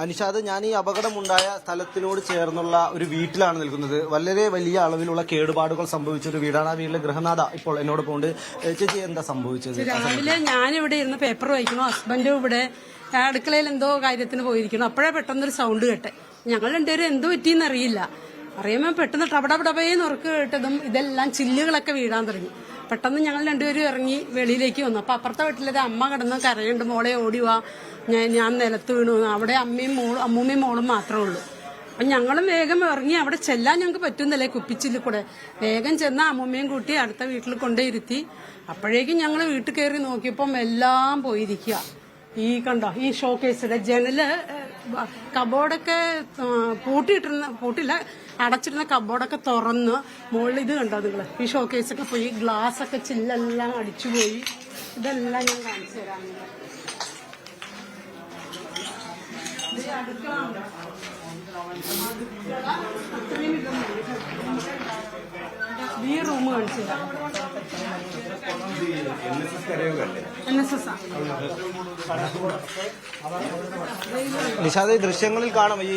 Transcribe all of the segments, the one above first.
അനിഷാദ്, ഞാൻ ഈ അപകടമുണ്ടായ സ്ഥലത്തിനോട് ചേർന്നുള്ള ഒരു വീട്ടിലാണ് നിൽക്കുന്നത്. വളരെ വലിയ അളവിലുള്ള കേടുപാടുകൾ സംഭവിച്ച ഒരു വീടാണ്. ആ വീട്ടിലെ ഗൃഹനാഥ ഇപ്പോൾ എന്നോട് പോണ്ട്. ചേച്ചി, എന്താ സംഭവിച്ചത്? രാവിലെ ഞാനിവിടെ ഇരുന്ന് പേപ്പർ വായിക്കണം, ഹസ്ബൻഡും ഇവിടെ അടുക്കളയിൽ എന്തോ കാര്യത്തിന് പോയിരിക്കണം. അപ്പോഴേ പെട്ടെന്നൊരു സൗണ്ട് കേട്ടെ. ഞങ്ങൾ രണ്ടുപേരും എന്തോ പറ്റിയെന്ന് അറിയില്ല. അറിയുമ്പോൾ പെട്ടെന്ന് ടപടപടപേന്ന് ഉറക്ക് കേട്ടതും ഇതെല്ലാം ചില്ലുകളൊക്കെ വീഴാൻ തുടങ്ങി. പെട്ടെന്ന് ഞങ്ങൾ രണ്ടുപേരും ഇറങ്ങി വെളിയിലേക്ക് വന്നു. അപ്പൊ അപ്പുറത്തെ വീട്ടിലൊരു അമ്മ കിടന്ന് കരയുണ്ട്, മോളെ ഓടിവാ, ഞാൻ നിലത്ത് വീണു. അവിടെ അമ്മൂമ്മയും മോളും മാത്രമേ ഉള്ളൂ. അപ്പൊ ഞങ്ങളും വേഗം ഇറങ്ങി. അവിടെ ചെല്ലാൻ ഞങ്ങൾക്ക് പറ്റുന്നില്ലേ, കുപ്പിച്ചില്ലിൽ കൂടെ വേഗം ചെന്ന അമ്മൂമ്മയും കൂട്ടി അടുത്ത വീട്ടിൽ കൊണ്ടേയിരുത്തി. അപ്പോഴേക്കും ഞങ്ങൾ വീട്ടിൽ കയറി നോക്കിയപ്പം എല്ലാം പോയിരിക്കുക. ഈ കണ്ടോ, ഈ ഷോക്കേസിലെ ജനല് കബോർഡൊക്കെ പൂട്ടില്ല, അടച്ചിരുന്ന കബോർഡൊക്കെ തുറന്ന് മുകളിൽ ഇത് കണ്ടോ നിങ്ങള്, ഈ ഷോക്കേസൊക്കെ പോയി, ഗ്ലാസ് ഒക്കെ ചില്ലെല്ലാം അടിച്ചുപോയി. ഇതെല്ലാം ഞാൻ കാണിച്ചു തരാം. ഈ റൂം കാണിച്ചു തരാം. നിഷാദ്, ഈ ദൃശ്യങ്ങളിൽ കാണാം ഈ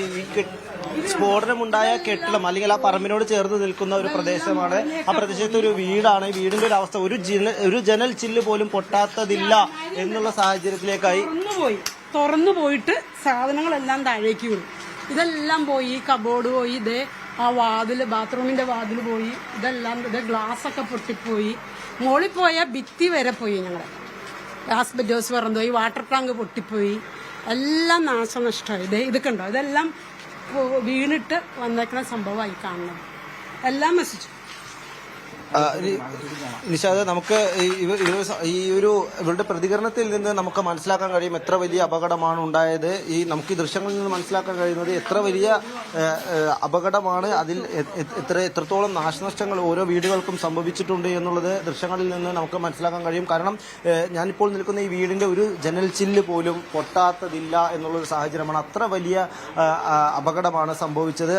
സ്ഫോടനമുണ്ടായ കെട്ടിടം അല്ലെങ്കിൽ ആ പറമ്പിനോട് ചേർന്ന് നിൽക്കുന്ന ഒരു പ്രദേശമാണ്. ആ പ്രദേശത്ത് ഒരു വീടാണ്. ഈ വീടിന്റെ ഒരു അവസ്ഥ, ഒരു ജനൽ ചില്ല് പോലും പൊട്ടാത്തതില്ല എന്നുള്ള സാഹചര്യത്തിലേക്കായി. തുറന്നു പോയിട്ട് സാധനങ്ങളെല്ലാം താഴേക്ക് വീണു. ഇതെല്ലാം പോയി, കബോർഡ് പോയി, ഇതേ ആ വാതില്, ബാത്റൂമിന്റെ വാതില് പോയി. ഇതെല്ലാം ഗ്ലാസ് ഒക്കെ പൊട്ടിപ്പോയി. മോളിൽ പോയ ഭിത്തി വരെ പോയി. ഞങ്ങളെ ആസ്ബറ്റോസ് പറന്നു പോയി, വാട്ടർ ടാങ്ക് പൊട്ടിപ്പോയി. എല്ലാം നാശനഷ്ടമായി. ഇത് കണ്ടോ, ഇതെല്ലാം വീണിട്ട് വന്നേക്കുന്ന സംഭവമായി കാണുന്നത്. എല്ലാം നശിച്ചു. നിഷാദ്, നമുക്ക് ഈ ഒരു ഇവരുടെ പ്രതികരണത്തിൽ നിന്ന് നമുക്ക് മനസ്സിലാക്കാൻ കഴിയും എത്ര വലിയ അപകടമാണ് ഉണ്ടായത്. നമുക്ക് ഈ ദൃശ്യങ്ങളിൽ നിന്ന് മനസ്സിലാക്കാൻ കഴിയുന്നത് എത്ര വലിയ അപകടമാണ്, അതിൽ എത്രത്തോളം നാശനഷ്ടങ്ങൾ ഓരോ വീടുകൾക്കും സംഭവിച്ചിട്ടുണ്ട് എന്നുള്ളത് ദൃശ്യങ്ങളിൽ നിന്ന് നമുക്ക് മനസ്സിലാക്കാൻ കഴിയും. കാരണം ഞാനിപ്പോൾ നിൽക്കുന്ന ഈ വീടിന്റെ ഒരു ജനൽ ചില്ല് പോലും പൊട്ടാത്തതില്ല എന്നുള്ളൊരു സാഹചര്യമാണ്. അത്ര വലിയ അപകടമാണ് സംഭവിച്ചത്.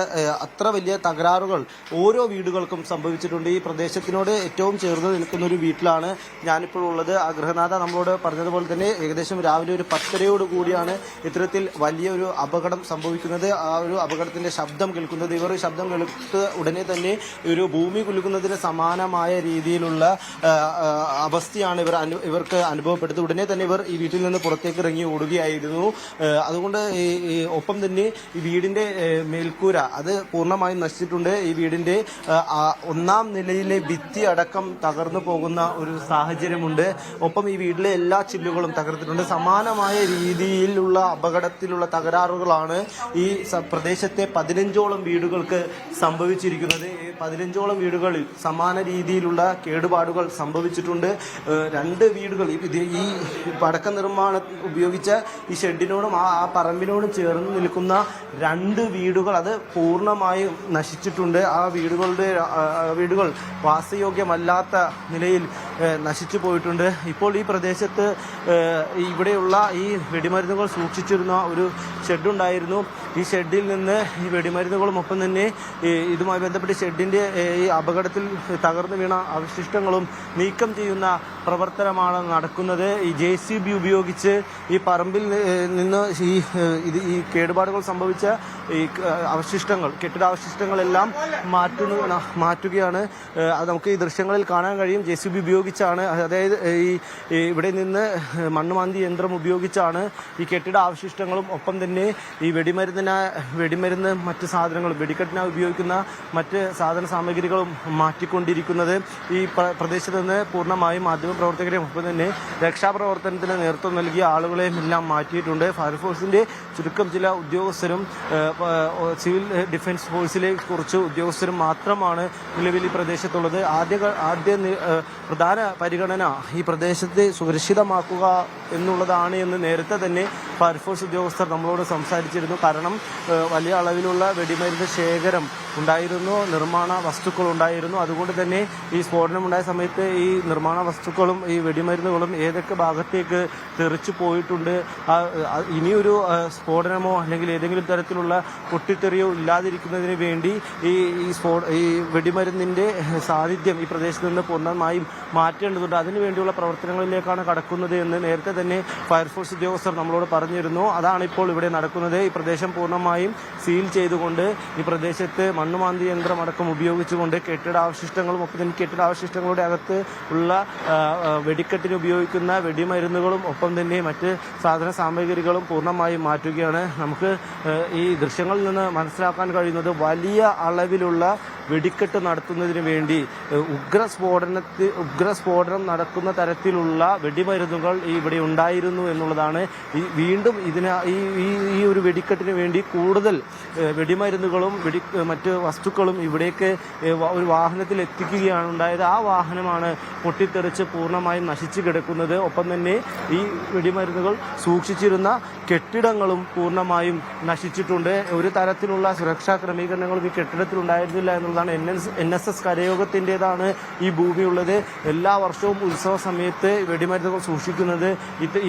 അത്ര വലിയ തകരാറുകൾ ഓരോ വീടുകൾക്കും സംഭവിച്ചിട്ടുണ്ട്. ഈ പ്രദേശത്തിനോട് ഏറ്റവും ചേർന്ന് നിൽക്കുന്ന ഒരു വീട്ടിലാണ് ഞാനിപ്പോൾ ഉള്ളത്. ആ ഗൃഹനാഥ നമ്മളോട് പറഞ്ഞതുപോലെ തന്നെ ഏകദേശം രാവിലെ ഒരു 10:30 കൂടിയാണ് ഇത്തരത്തിൽ വലിയൊരു അപകടം സംഭവിക്കുന്നത്. ആ ഒരു അപകടത്തിന്റെ ശബ്ദം കേൾക്കുന്നത്. ഇവർ ശബ്ദം കേൾത്ത് ഉടനെ തന്നെ ഒരു ഭൂമി കുലുക്കുന്നതിന് സമാനമായ രീതിയിലുള്ള അവസ്ഥയാണ് ഇവർക്ക് അനുഭവപ്പെടുന്നത്. ഉടനെ തന്നെ ഇവർ ഈ വീട്ടിൽ നിന്ന് പുറത്തേക്ക് ഇറങ്ങി ഓടുകയായിരുന്നു. അതുകൊണ്ട് ഒപ്പം തന്നെ ഈ വീടിന്റെ മേൽക്കൂര അത് പൂർണ്ണമായും നശിച്ചിട്ടുണ്ട്. ഈ വീടിന്റെ 1ാം നിലയിലെ ഭിത്തി അടക്കം തകർന്നു പോകുന്ന ഒരു സാഹചര്യമുണ്ട്. ഒപ്പം ഈ വീട്ടിലെ എല്ലാ ചില്ലുകളും തകർത്തിട്ടുണ്ട്. സമാനമായ രീതിയിലുള്ള അപകടത്തിലുള്ള തകരാറുകളാണ് ഈ പ്രദേശത്തെ 15ഓളം വീടുകൾക്ക് സംഭവിച്ചിരിക്കുന്നത്. 15ഓളം വീടുകളിൽ സമാന രീതിയിലുള്ള കേടുപാടുകൾ സംഭവിച്ചിട്ടുണ്ട്. 2 വീടുകൾ ഈ പടക്ക നിർമ്മാണം ഉപയോഗിച്ച ഈ ഷെഡിനോടും ആ പറമ്പിനോടും ചേർന്ന് നിൽക്കുന്ന 2 വീടുകൾ അത് പൂർണ്ണമായും നശിച്ചിട്ടുണ്ട്. ആ വീടുകൾ വാസയോഗ്യമല്ലാത്ത നിലയിൽ നശിച്ചു പോയിട്ടുണ്ട്. ഇപ്പോൾ ഈ പ്രദേശത്ത് ഇവിടെയുള്ള ഈ വെടിമരുന്നുകൾ സൂക്ഷിച്ചിരുന്ന ഒരു ഷെഡുണ്ടായിരുന്നു. ഈ ഷെഡിൽ നിന്ന് ഈ വെടിമരുന്നുകളും ഒപ്പം തന്നെ ഇതുമായി ബന്ധപ്പെട്ട് ഷെഡിന്റെ ഈ അപകടത്തിൽ തകർന്നു വീണ അവശിഷ്ടങ്ങളും നീക്കം ചെയ്യുന്ന പ്രവർത്തനമാണ് നടക്കുന്നത്. ഈ JCB ഉപയോഗിച്ച് ഈ പറമ്പിൽ നിന്ന് ഈ കേടുപാടുകൾ സംഭവിച്ച ഈ അവശിഷ്ടങ്ങൾ, കെട്ടിടാവശിഷ്ടങ്ങളെല്ലാം മാറ്റുകയാണ്. അത് നമുക്ക് ഈ ദൃശ്യങ്ങളിൽ കാണാൻ കഴിയും. JCB ഉപയോഗിച്ചാണ്, അതായത് ഇവിടെ നിന്ന് മണ്ണുമാന്തി യന്ത്രം ഉപയോഗിച്ചാണ് ഈ കെട്ടിട അവശിഷ്ടങ്ങളും ഒപ്പം തന്നെ ഈ വെടിമരുന്ന് മറ്റ് സാധനങ്ങളും വെടിക്കെട്ടിനായി ഉപയോഗിക്കുന്ന മറ്റ് സാധന സാമഗ്രികളും മാറ്റിക്കൊണ്ടിരിക്കുന്നത്. ഈ പ്രദേശത്ത് നിന്ന് പൂർണ്ണമായും മാധ്യമപ്രവർത്തകരെയും ഒപ്പം തന്നെ രക്ഷാപ്രവർത്തനത്തിന് നേതൃത്വം നൽകിയ ആളുകളെയും എല്ലാം മാറ്റിയിട്ടുണ്ട്. ഫയർഫോഴ്സിന്റെ ചുരുക്കം ചില ഉദ്യോഗസ്ഥരും സിവിൽ ഡിഫൻസ് ഫോഴ്സിലെ കുറച്ച് ഉദ്യോഗസ്ഥരും മാത്രമാണ് നിലവിൽ ഈ പ്രദേശത്തുള്ളത്. ആദ്യ പ്രധാന പരിഗണന ഈ പ്രദേശത്തെ സുരക്ഷിതമാക്കുക എന്നുള്ളതാണ് എന്ന് നേരത്തെ തന്നെ ഫയർഫോഴ്സ് ഉദ്യോഗസ്ഥർ നമ്മളോട് സംസാരിച്ചിരുന്നു. കാരണം വലിയ അളവിലുള്ള വെടിമരുന്ന് ശേഖരം ഉണ്ടായിരുന്നു, നിർമ്മാണ വസ്തുക്കൾ ഉണ്ടായിരുന്നു. അതുകൊണ്ട് തന്നെ ഈ സ്ഫോടനമുണ്ടായ സമയത്ത് ഈ നിർമ്മാണ വസ്തുക്കളും ഈ വെടിമരുന്നുകളും ഏതൊക്കെ ഭാഗത്തേക്ക് തെറിച്ചു പോയിട്ടുണ്ട്, ഇനിയൊരു സ്ഫോടനമോ അല്ലെങ്കിൽ ഏതെങ്കിലും തരത്തിലുള്ള പൊട്ടിത്തെറിയോ ഇല്ലാതിരിക്കുന്നതിന് വേണ്ടി ഈ വെടിമരുന്നിന്റെ സാന്നിധ്യം ഈ പ്രദേശത്ത് നിന്ന് പൂർണ്ണമായും മാറ്റേണ്ടതുണ്ട്. അതിനുവേണ്ടിയുള്ള പ്രവർത്തനങ്ങളിലേക്കാണ് കടക്കുന്നത് എന്ന് നേരത്തെ തന്നെ ഫയർഫോഴ്സ് ഉദ്യോഗസ്ഥർ നമ്മളോട് പറഞ്ഞിരുന്നു. അതാണ് ഇപ്പോൾ ഇവിടെ നടക്കുന്നത്. ഈ പ്രദേശം പൂർണ്ണമായും സീൽ ചെയ്തുകൊണ്ട് ഈ പ്രദേശത്ത് മണ്ണുമാന്തി യന്ത്രമടക്കം ഉപയോഗിച്ചുകൊണ്ട് കെട്ടിടാവശിഷ്ടങ്ങളും ഒപ്പം തന്നെ കെട്ടിടാവശിഷ്ടങ്ങളുടെ അകത്ത് ഉള്ള വെടിക്കെട്ടിന് ഉപയോഗിക്കുന്ന വെടിമരുന്നുകളും ഒപ്പം തന്നെ മറ്റ് സാധന സാമഗ്രികളും പൂർണ്ണമായും മാറ്റുകയാണ്. നമുക്ക് ഈ ദൃശ്യങ്ങളിൽ നിന്ന് മനസ്സിലാക്കാൻ കഴിയുന്നത് വലിയ അളവിലുള്ള വെടിക്കെട്ട് നടത്തുന്നതിന് വേണ്ടി ഉഗ്രസ്ഫോടനം നടക്കുന്ന തരത്തിലുള്ള വെടിമരുന്നുകൾ ഇവിടെ ഉണ്ടായിരുന്നു എന്നുള്ളതാണ്. വീണ്ടും ഈ ഒരു വെടിക്കെട്ടിന് വേണ്ടി കൂടുതൽ വെടിമരുന്നുകളും മറ്റ് വസ്തുക്കളും ഇവിടേക്ക് ഒരു വാഹനത്തിൽ എത്തിക്കുകയാണ് ഉണ്ടായത്. ആ വാഹനമാണ് പൊട്ടിത്തെറിച്ച് പൂർണ്ണമായും നശിച്ചു കിടക്കുന്നത്. ഒപ്പം തന്നെ ഈ വെടിമരുന്നുകൾ സൂക്ഷിച്ചിരുന്ന കെട്ടിടങ്ങളും പൂർണ്ണമായും നശിച്ചിട്ടുണ്ട്. ഒരു തരത്തിലുള്ള സുരക്ഷാ ക്രമീകരണങ്ങളും ഈ കെട്ടിടത്തിൽ ഉണ്ടായിരുന്നില്ല എന്നുള്ളതാണ്. NSS കരയോഗത്തിൻ്റെതാണ് ഈ ഭൂമിയുള്ളത്. എല്ലാ വർഷവും ഉത്സവ സമയത്ത് വെടിമരുന്നുകൾ സൂക്ഷിക്കുന്നത്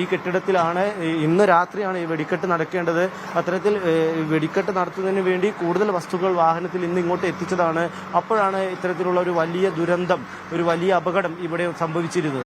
ഈ കെട്ടിടത്തിലാണ്. ഇന്ന് രാത്രിയാണ് ഈ വെടിക്കെട്ട് നടക്കേണ്ടത്. അത്തരത്തിൽ വെടിക്കെട്ട് നടത്തുന്നതിന് വേണ്ടി കൂടുതൽ വസ്തുക്കൾ വാഹനത്തിൽ ഇന്ന് ഇങ്ങോട്ട് എത്തിച്ചതാണ്. അപ്പോഴാണ് ഇത്തരത്തിലുള്ള ഒരു വലിയ ദുരന്തം, ഒരു വലിയ അപകടം ഇവിടെ സംഭവിച്ചിരുന്നത്.